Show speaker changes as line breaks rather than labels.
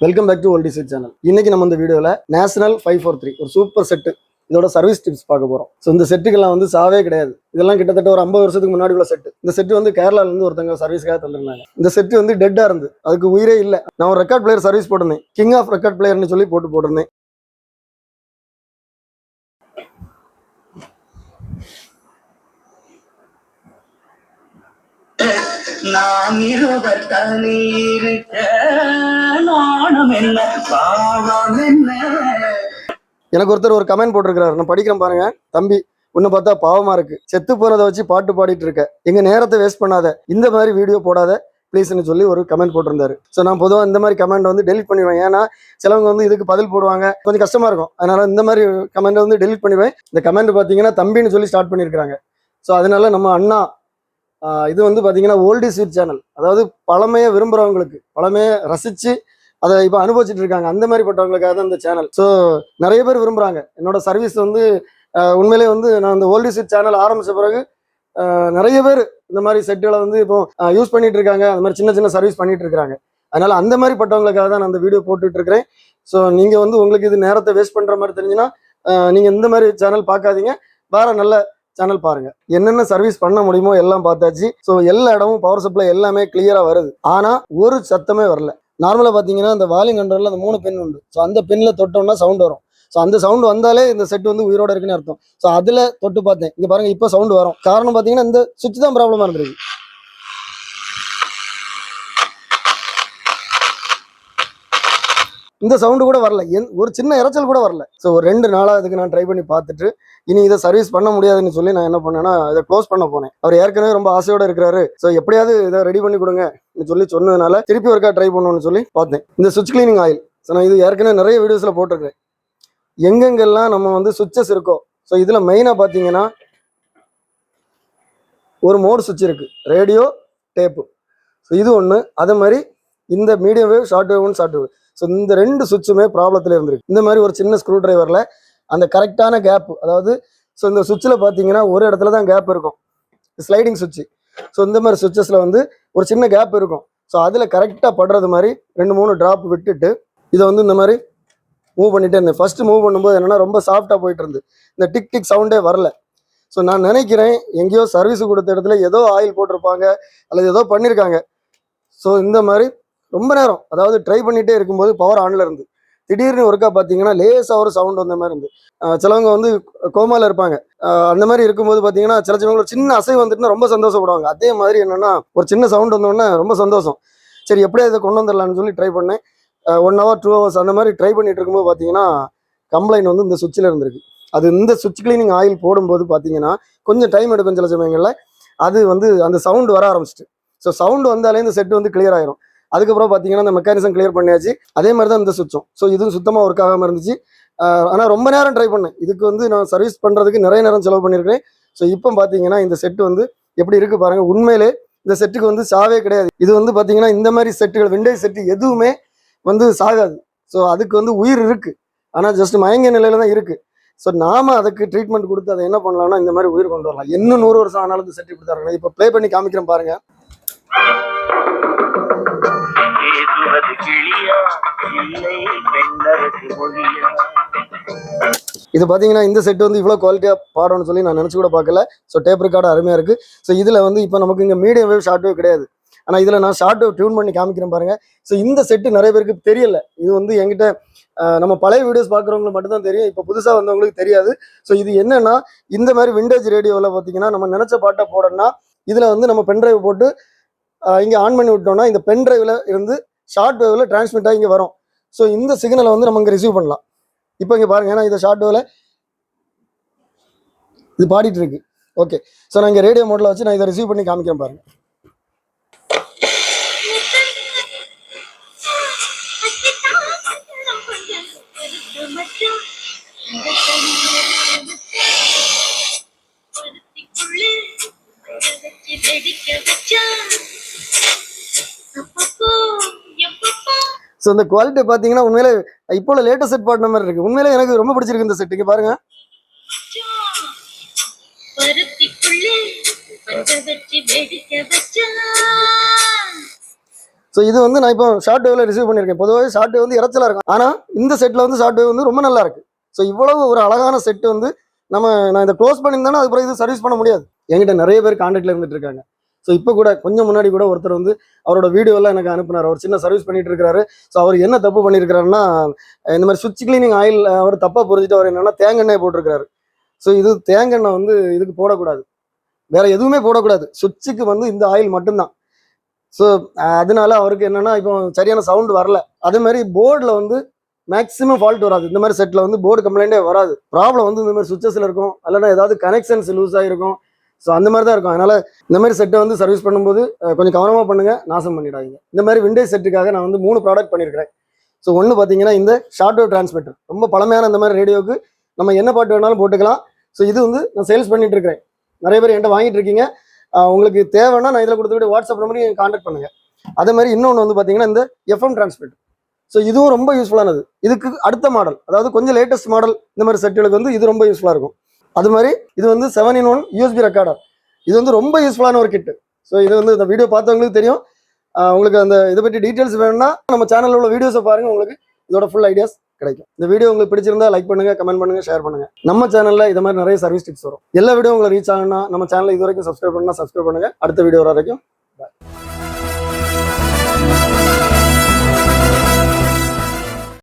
Welcome back to Oldy sweet channel. இன்னைக்கு நம்ம இந்த வீடியோவில் நேஷனல் 543 ஒரு சூப்பர் செட்டு இதோட சர்வீஸ் டிப்ஸ் பார்க்க போகிறோம். ஸோ இந்த செட்டுக்கெல்லாம் வந்து சாவே கிடையாது. இதெல்லாம் கிட்டத்தட்ட ஒரு 50 வருஷத்துக்கு முன்னாடி உள்ள செட்டு. இந்த செட்டு வந்து கேரளாலேருந்து ஒருத்தங்க சர்வீஸ்க்காக தந்திருந்தாங்க. இந்த செட்டு வந்து டெட்டாக இருந்து அதுக்கு உயிரே இல்லை. நான் ஒரு ரெக்கார்ட் பிளேயர் சர்வீஸ் போட்டிருந்தேன், கிங் ஆஃப் ரெக்கார்ட் பிளேயர்னு சொல்லி போட்டிருந்தேன்.
நான் இருவர் தனி இருக்க நாணம் என்ன பாவம் என்ன.
எனக்கு ஒருத்தர் ஒரு கமெண்ட் போட்டிருக்கிறாரு, நான் படிக்கிறேன் பாருங்க. தம்பி, உன்னை பார்த்தா பாவமா இருக்கு, செத்து போனதை வச்சு பாட்டு பாடிட்டு இருக்க, எங்க நேரத்தை வேஸ்ட் பண்ணாத, இந்த மாதிரி வீடியோ போடாத ப்ளீஸ்ன்னு சொல்லி ஒரு கமெண்ட் போட்டிருந்தாரு. ஸோ நான் பொதுவாக இந்த மாதிரி கமெண்ட் வந்து டெலிட் பண்ணிடுவேன். ஏன்னா சிலவங்க வந்து இதுக்கு பதில் போடுவாங்க, கொஞ்சம் கஷ்டமா இருக்கும். அதனால இந்த மாதிரி கமெண்ட் வந்து டெலிட் பண்ணிடுவேன். இந்த கமெண்ட் பார்த்தீங்கன்னா தம்பின்னு சொல்லி ஸ்டார்ட் பண்ணியிருக்காங்க. ஸோ அதனால நம்ம அண்ணா இது வந்து பார்த்தீங்கன்னா ஓல்டி ஸ்வீட் சேனல், அதாவது பழமையை விரும்புகிறவங்களுக்கு, பழமையை ரசித்து அதை இப்போ அனுபவிச்சுட்டு இருக்காங்க, அந்த மாதிரி பட்டவங்களுக்காக தான் இந்த சேனல். ஸோ நிறைய பேர் விரும்புகிறாங்க என்னோட சர்வீஸ் வந்து. உண்மையிலே வந்து நான் இந்த ஓல்டி ஸ்வீட் சேனல் ஆரம்பித்த பிறகு நிறைய பேர் இந்த மாதிரி செட்டுகளை வந்து இப்போ யூஸ் பண்ணிட்டு இருக்காங்க, அந்த மாதிரி சின்ன சின்ன சர்வீஸ் பண்ணிட்டு இருக்காங்க. அதனால அந்த மாதிரி பட்டவங்களுக்காக தான் நான் அந்த வீடியோ போட்டுட்டு இருக்கிறேன். ஸோ நீங்கள் வந்து உங்களுக்கு இது நேரத்தை வேஸ்ட் பண்ணுற மாதிரி தெரிஞ்சுன்னா நீங்கள் இந்த மாதிரி சேனல் பார்க்காதீங்க, வேற நல்ல சேனல் பாருங்க. என்னென்ன சர்வீஸ் பண்ண முடியுமோ எல்லாம் பார்த்தாச்சு. ஸோ எல்லா இடமும் பவர் சப்ளை எல்லாமே கிளியரா வருது, ஆனா ஒரு சத்தமே வரல. நார்மலா பாத்தீங்கன்னா அந்த வால்யூம் கண்ட்ரோல்ல அந்த 3 பின் உண்டு. ஸோ அந்த பின்ல தொட்டோம்னா சவுண்ட் வரும். ஸோ அந்த சவுண்ட் வந்தாலே இந்த செட் வந்து உயிரோட இருக்குன்னு அர்த்தம். ஸோ அதுல தொட்டு பார்த்தேன், இங்க பாருங்க இப்போ சவுண்ட் வரும். காரணம் பாத்தீங்கன்னா இந்த சுவிட்ச் தான் ப்ராப்ளமா இருந்திருக்கு. இந்த சவுண்டு கூட வரல, ஒரு சின்ன இறைச்சல் கூட வரல. ஸோ ஒரு 2 நாளாக இதுக்கு நான் ட்ரை பண்ணி பார்த்துட்டு இனி இதை சர்வீஸ் பண்ண முடியாதுன்னு சொல்லி நான் என்ன பண்ணேன்னா இதை க்ளோஸ் பண்ண போனேன். அவர் ஏற்கனவே ரொம்ப ஆசையோட இருக்கிறாரு. ஸோ எப்படியாவது இதை ரெடி பண்ணி கொடுங்க சொல்லி சொன்னதுனால திருப்பி ஒருக்கா ட்ரை பண்ணணும்னு சொல்லி பார்த்தேன். இந்த சுவிட்ச் கிளீனிங் ஆயில், ஸோ நான் இது ஏற்கனவே நிறைய வீடியோஸ்ல போட்டிருக்கேன். எங்கெங்கெல்லாம் நம்ம வந்து சுவிட்சஸ் இருக்கோ, ஸோ இதுல மெயினாக பார்த்தீங்கன்னா ஒரு மோட் சுவிட்ச் இருக்கு, ரேடியோ, டேப்பு. ஸோ இது ஒன்று. அதே மாதிரி இந்த medium wave, short wave, short wave. So இந்த 2 சுவிட்சுமே ப்ராப்ளத்தில் இருந்திருக்கு. இந்த மாதிரி ஒரு சின்ன ஸ்க்ரூ டிரைவரில் அந்த கரெக்டான கேப், அதாவது ஸோ இந்த சுவிட்சில் பார்த்தீங்கன்னா ஒரு இடத்துல தான் கேப் இருக்கும், ஸ்லைடிங் சுவிட்ச். ஸோ இந்த மாதிரி சுவிட்சஸில் வந்து ஒரு சின்ன கேப் இருக்கும். ஸோ அதில் கரெக்டாக படுறது மாதிரி 2-3 ட்ராப் விட்டுட்டு இதை வந்து இந்த மாதிரி மூவ் பண்ணிட்டே இருந்தேன். ஃபர்ஸ்ட் மூவ் பண்ணும்போது என்னன்னா ரொம்ப சாஃப்டாக போயிட்டு இருந்து இந்த டிக் டிக் சவுண்டே வரல. ஸோ நான் நினைக்கிறேன் எங்கேயோ சர்வீஸ் கொடுத்த இடத்துல ஏதோ ஆயில் போட்டிருப்பாங்க அல்லது ஏதோ பண்ணியிருக்காங்க. ஸோ இந்த மாதிரி ரொம்ப நேரம், அதாவது ட்ரை பண்ணிகிட்டே இருக்கும்போது பவர் ஆனில் இருந்து திடீர்னு ஒருக்கா பார்த்தீங்கன்னா லேசாக ஒரு சவுண்ட் வந்த மாதிரி இருந்து. சிலவங்க வந்து கோமாவில் இருப்பாங்க, அந்த மாதிரி இருக்கும்போது பார்த்தீங்கன்னா சிலவங்க சின்ன அசை வந்துட்டுனா ரொம்ப சந்தோஷப்படுவாங்க. அதே மாதிரி என்னென்னா ஒரு சின்ன சவுண்ட் வந்தோடனே ரொம்ப சந்தோஷம். சரி எப்படியா இதை கொண்டு வந்துடலான்னு சொல்லி ட்ரை பண்ணேன். 1 hour 2 hours அந்த மாதிரி ட்ரை பண்ணிட்டு இருக்கும்போது பார்த்தீங்கன்னா கம்ப்ளைண்ட் வந்து இந்த சுவிட்சில் இருந்திருக்கு. அது இந்த சுவிட்ச் கிளீனிங் ஆயில் போடும்போது பார்த்தீங்கன்னா கொஞ்சம் டைம் எடுக்கும் சில சமயங்களில். அது வந்து அந்த சவுண்ட் வர ஆரம்பிச்சிட்டு. ஸோ சவுண்ட் வந்தாலே இந்த செட் வந்து கிளியர் ஆயிரும். அதுக்கப்புறம் பார்த்தீங்கன்னா இந்த மெக்கானிசம் கிளியர் பண்ணியாச்சு. அதே மாதிரி தான் இந்த சுவிட்சும். ஸோ இதுவும் சுத்தமாக ஒர்க் ஆகாமல் இருந்துச்சு. ஆனால் ரொம்ப நேரம் ட்ரை பண்ணேன். இதுக்கு வந்து நான் சர்வீஸ் பண்ணுறதுக்கு நிறைய நேரம் செலவு பண்ணியிருக்கேன். ஸோ இப்போ பார்த்தீங்கன்னா இந்த செட்டு வந்து எப்படி இருக்குது பாருங்கள். உண்மையிலே இந்த செட்டுக்கு வந்து சாவே கிடையாது. இது வந்து பார்த்தீங்கன்னா இந்த மாதிரி செட்டுகள், விண்டேஜ் செட்டு எதுவுமே வந்து சாகாது. ஸோ அதுக்கு வந்து உயிர் இருக்குது, ஆனால் ஜஸ்ட் மயங்கிய நிலையில தான் இருக்குது. ஸோ நாம அதுக்கு ட்ரீட்மெண்ட் கொடுத்து அதை என்ன பண்ணலாம்னா இந்த மாதிரி உயிர் கொண்டு வரலாம். இன்னும் 100 வருஷம் ஆனாலும் இந்த செட் இப்படி தான் இருக்கணும். இப்போ ப்ளே பண்ணி காமிக்கிறேன் பாருங்க. இது பார்த்தீங்கன்னா இந்த செட் வந்து இவ்வளோ குவாலிட்டியாக பாடணும்னு சொல்லி நான் நினச்சி கூட பார்க்கல. ஸோ டேப் ரெக்கார்டு அருமையாக இருக்குது. ஸோ இதில் வந்து இப்போ நமக்கு இங்கே மீடியம் வேவ், ஷார்ட் வேவ் கிடையாது. ஆனால் இதில் நான் ஷார்ட் வேவ் டியூன் பண்ணி காமிக்கிறேன் பாருங்கள். ஸோ இந்த செட்டு நிறைய பேருக்கு தெரியல. இது வந்து என்கிட்ட நம்ம பழைய வீடியோஸ் பார்க்குறவங்களுக்கு மட்டும்தான் தெரியும், இப்போ புதுசாக வந்தவங்களுக்கு தெரியாது. ஸோ இது என்னன்னா இந்த மாதிரி விண்டேஜ் ரேடியோவில் பார்த்தீங்கன்னா நம்ம நினச்ச பாட்டை போடணும்னா இதில் வந்து நம்ம பென்ட்ரைவ் போட்டு இங்கே ஆன் பண்ணி விட்டோம்னா இந்த பென்ட்ரைவில் இருந்து ஷார்ட் வேவில் டிரான்ஸ்மிட் ஆகி இங்கே வரும். ஸோ இந்த சிக்னலை வந்து நம்ம இங்கே ரிசீவ் பண்ணலாம். இப்போ இங்கே பாருங்க, ஏன்னா இதை ஷார்ட் வேவில் இது பாடிட்டு இருக்கு. ஓகே, ஸோ நான் இங்கே ரேடியோ மோட்ல வச்சு நான் இதை ரிசீவ் பண்ணி காமிக்கிறேன் பாருங்க. ஸோ இந்த குவாலிட்டி பார்த்தீங்கன்னா உண்மையிலே இப்போ லேட்டஸ்ட் செட் பாடின மாதிரி இருக்கு. உண்மையிலே எனக்கு ரொம்ப பிடிச்சிருக்கு இந்த செட்டுக்கு பாருங்க. ஸோ இது வந்து நான் இப்போ ஷார்ட் வேவ்ல ரிசீவ் பண்ணியிருக்கேன். பொதுவாக ஷார்ட் வேவ் வந்து இறைச்சலாக இருக்கும், ஆனால் இந்த செட்டில் வந்து ஷார்ட் வேவ் வந்து ரொம்ப நல்லா இருக்கு. ஸோ இவ்வளவு ஒரு அழகான செட் வந்து நான் இதை க்ளோஸ் பண்ணியிருந்தேன்னா அதுக்கப்புறம் இது சர்வீஸ் பண்ண முடியாது. என்கிட்ட நிறைய பேர் கான்டாக்ட்ல இருந்துட்டு இருக்காங்க. ஸோ இப்போ கூட கொஞ்சம் முன்னாடி கூட ஒருத்தர் வந்து அவரோட வீடியோலாம் எனக்கு அனுப்புனார். அவர் சின்ன சர்வீஸ் பண்ணிட்டு இருக்காரு. ஸோ அவர் என்ன தப்பு பண்ணியிருக்கிறாருன்னா, இந்த மாதிரி சுவிட்ச் கிளீனிங் ஆயில் அவர் தப்பாக புரிஞ்சுட்டு அவர் என்னன்னா தேங்காய் போட்டிருக்காரு. ஸோ இது தேங்காய் வந்து இதுக்கு போடக்கூடாது, வேற எதுவுமே போடக்கூடாது. சுவிட்சுக்கு வந்து இந்த ஆயில் மட்டும்தான். ஸோ அதனால அவருக்கு என்னன்னா இப்போ சரியான சவுண்ட் வரல. அதே மாதிரி போர்டில் வந்து மேக்ஸிமம் ஃபால்ட் வராது. இந்த மாதிரி செட்டில் வந்து போர்டு கம்ப்ளைண்டே வராது. ப்ராப்ளம் வந்து இந்த மாதிரி சுவிச்சஸில் இருக்கும், இல்லைன்னா ஏதாவது கனெக்ஷன்ஸ் லூஸ் ஆகிருக்கும். ஸோ அந்த மாதிரி தான் இருக்கும். அதனால இந்த மாதிரி செட்டை வந்து சர்வீஸ் பண்ணும்போது கொஞ்சம் கவனமாக பண்ணுங்க, நாசம் பண்ணிடாதீங்க. இந்த மாதிரி விண்டேஜ் செட்டுக்காக நான் வந்து 3 ப்ராடக்ட் பண்ணியிருக்கிறேன். ஸோ ஒன்று பார்த்தீங்கன்னா இந்த ஷார்ட் வேவ் டிரான்ஸ்மிட்டர், ரொம்ப பழமையான இந்த மாதிரி ரேடியோவுக்கு நம்ம என்ன பாட்டு வேணாலும் போட்டுக்கலாம். ஸோ இது வந்து நான் சேல்ஸ் பண்ணிட்டு இருக்கிறேன். நிறைய பேர் என்கிட்ட வாங்கிட்டு இருக்கீங்க. உங்களுக்கு தேவைன்னா நான் இதில் கொடுத்துக்கிட்டு வாட்ஸ்அப் நம்பரையும் கான்டாக்ட் பண்ணுங்க. அதே மாதிரி இன்னொன்று வந்து பார்த்தீங்கன்னா இந்த எஃப்எம் டிரான்ஸ்மிட்டர். ஸோ இதுவும் ரொம்ப யூஸ்ஃபுல்லானது. இதுக்கு அடுத்த மாடல், அதாவது கொஞ்சம் லேட்டஸ்ட் மாடல் இந்த மாதிரி செட்டுகளுக்கு வந்து இது ரொம்ப யூஸ்ஃபுல்லாக இருக்கும். அது மாதிரி இது வந்து 7-in-1 USB ரெக்கார்டர். இது வந்து ரொம்ப யூஸ்ஃபுல்லான ஒரு கிட்டு. ஸோ இது வந்து இந்த வீடியோ பார்த்தவங்களுக்கு தெரியும். உங்களுக்கு அந்த இதை பற்றி டீட்டெயில்ஸ் வேணும்னா நம்ம சேனலில் உள்ள வீடியோஸை பாருங்க, உங்களுக்கு இதோட ஃபுல் ஐடியாஸ் கிடைக்கும். இந்த வீடியோ உங்களுக்கு பிடிச்சிருந்தா லைக் பண்ணுங்க, கமெண்ட் பண்ணுங்க, ஷேர் பண்ணுங்க. நம்ம சேனலில் இது மாதிரி நிறைய சர்வீஸ் டிப்ஸ் வரும். எல்லா வீடியோ உங்களுக்கு ரீச் ஆகணும்னா நம்ம சேனலை இது வரைக்கும் சப்ஸ்கிரைப் பண்ணுங்க. அடுத்த வீடியோ வர வரைக்கும் பாய்.